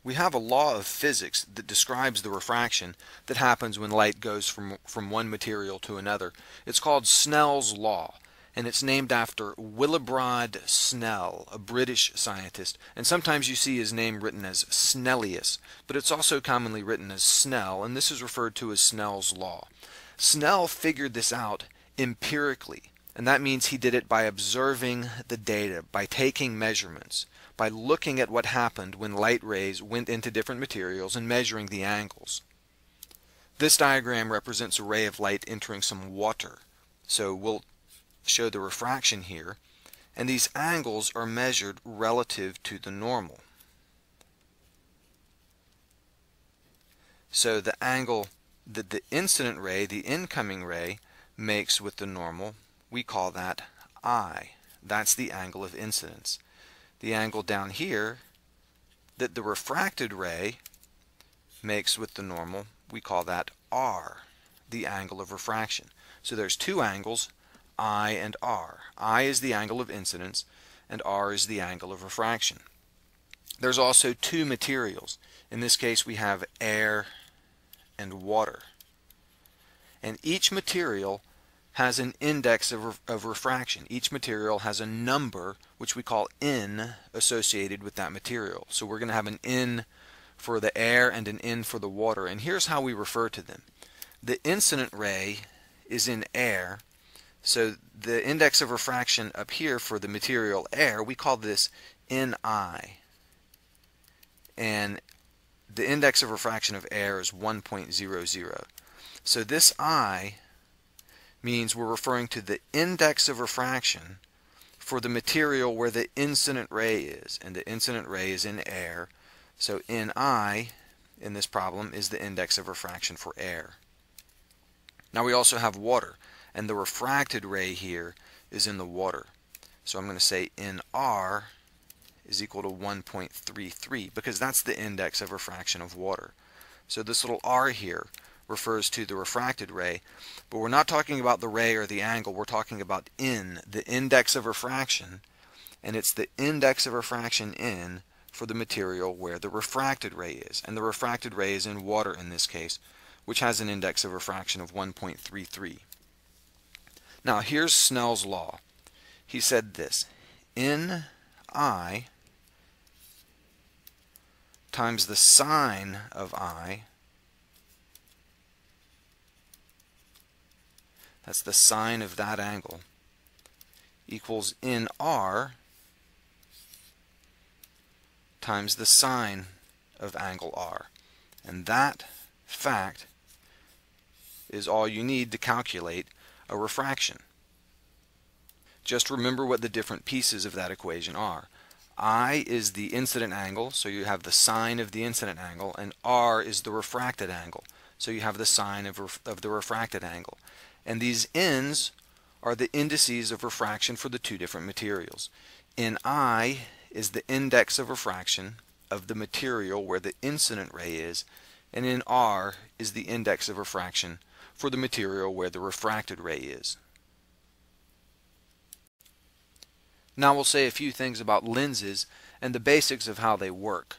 We have a law of physics that describes the refraction that happens when light goes from one material to another. It's called Snell's law, and it's named after Willebrod Snell, a British scientist, and sometimes you see his name written as Snellius, but it's also commonly written as Snell, and this is referred to as Snell's law. Snell figured this out empirically, and that means he did it by observing the data, by taking measurements, by looking at what happened when light rays went into different materials and measuring the angles. This diagram represents a ray of light entering some water. So we'll show the refraction here, and these angles are measured relative to the normal. So the angle that the incident ray, the incoming ray, makes with the normal, we call that I. That's the angle of incidence. The angle down here that the refracted ray makes with the normal, we call that R, the angle of refraction. So there's two angles, I and R. I is the angle of incidence, and R is the angle of refraction. There's also two materials. In this case, we have air and water. And each material has an index of refraction. Each material has a number, which we call N, associated with that material. So we're going to have an N for the air and an N for the water. And here's how we refer to them. The incident ray is in air. So the index of refraction up here for the material air, we call this Ni. And the index of refraction of air is 1.00. So this I means we're referring to the index of refraction for the material where the incident ray is, and the incident ray is in air. So Ni in this problem is the index of refraction for air. Now we also have water, and the refracted ray here is in the water. So I'm going to say Nr is equal to 1.33 because that's the index of refraction of water. So this little r here refers to the refracted ray, but we're not talking about the ray or the angle, we're talking about N, the index of refraction, and it's the index of refraction N for the material where the refracted ray is, and the refracted ray is in water in this case, which has an index of refraction of 1.33. Now here's Snell's law. He said this, Ni times the sine of I, that's the sine of that angle, equals Nr times the sine of angle R. And that fact is all you need to calculate a refraction. Just remember what the different pieces of that equation are. I is the incident angle, so you have the sine of the incident angle, and R is the refracted angle, so you have the sine of the refracted angle. And these N's are the indices of refraction for the two different materials. Ni is the index of refraction of the material where the incident ray is, and Nr is the index of refraction for the material where the refracted ray is. Now we'll say a few things about lenses and the basics of how they work.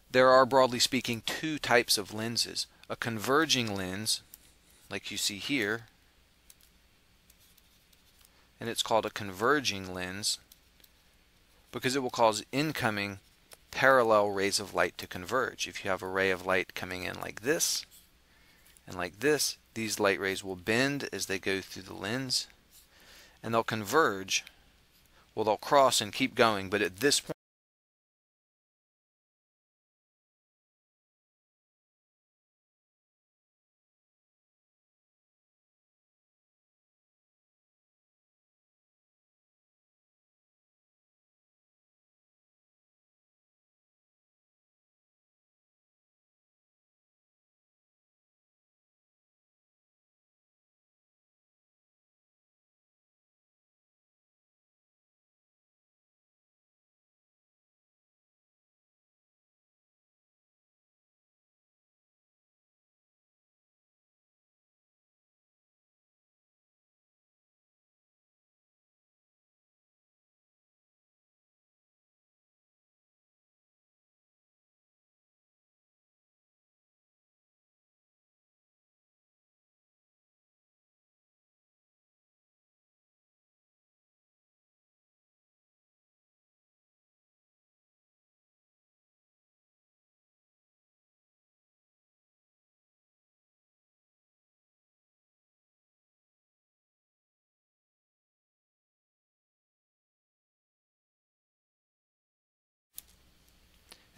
There are, broadly speaking, two types of lenses. A converging lens, like you see here, and it's called a converging lens because it will cause incoming parallel rays of light to converge. If you have a ray of light coming in like this and like this, these light rays will bend as they go through the lens, and they'll converge. Well, they'll cross and keep going, but at this point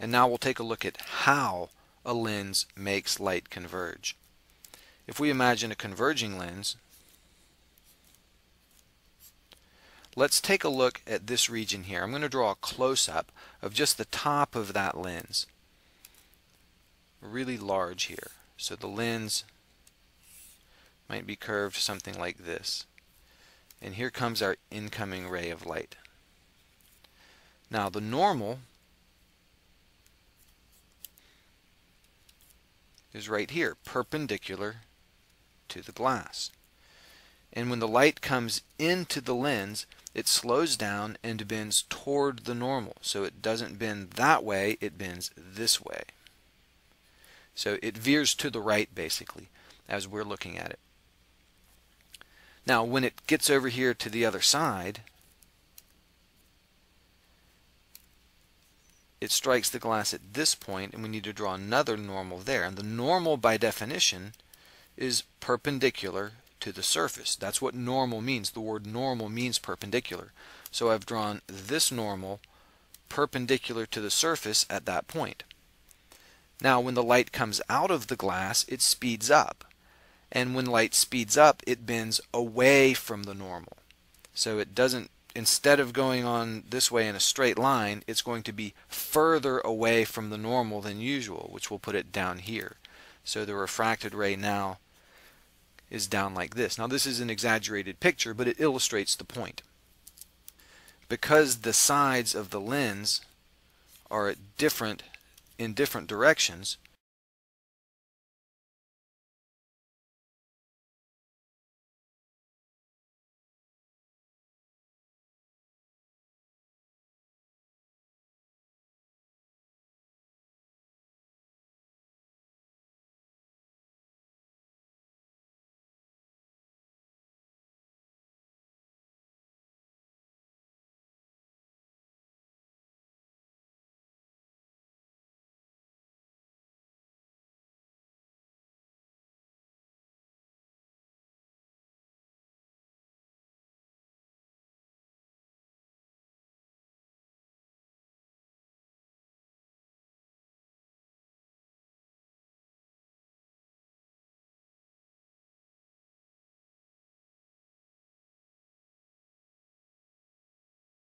And now we'll take a look at how a lens makes light converge. If we imagine a converging lens, let's take a look at this region here. I'm going to draw a close-up of just the top of that lens. Really large here. So the lens might be curved something like this. And here comes our incoming ray of light. Now the normal is right here, perpendicular to the glass. And when the light comes into the lens, it slows down and bends toward the normal. So it doesn't bend that way, it bends this way. So it veers to the right basically as we're looking at it. Now when it gets over here to the other side, it strikes the glass at this point, and we need to draw another normal there. And the normal, by definition, is perpendicular to the surface. That's what normal means. The word normal means perpendicular. So I've drawn this normal perpendicular to the surface at that point. Now when the light comes out of the glass, it speeds up. And when light speeds up, it bends away from the normal. So it doesn't, instead of going on this way in a straight line, it's going to be further away from the normal than usual, which will put it down here. So the refracted ray now is down like this. Now this is an exaggerated picture, but it illustrates the point. Because the sides of the lens are in different directions,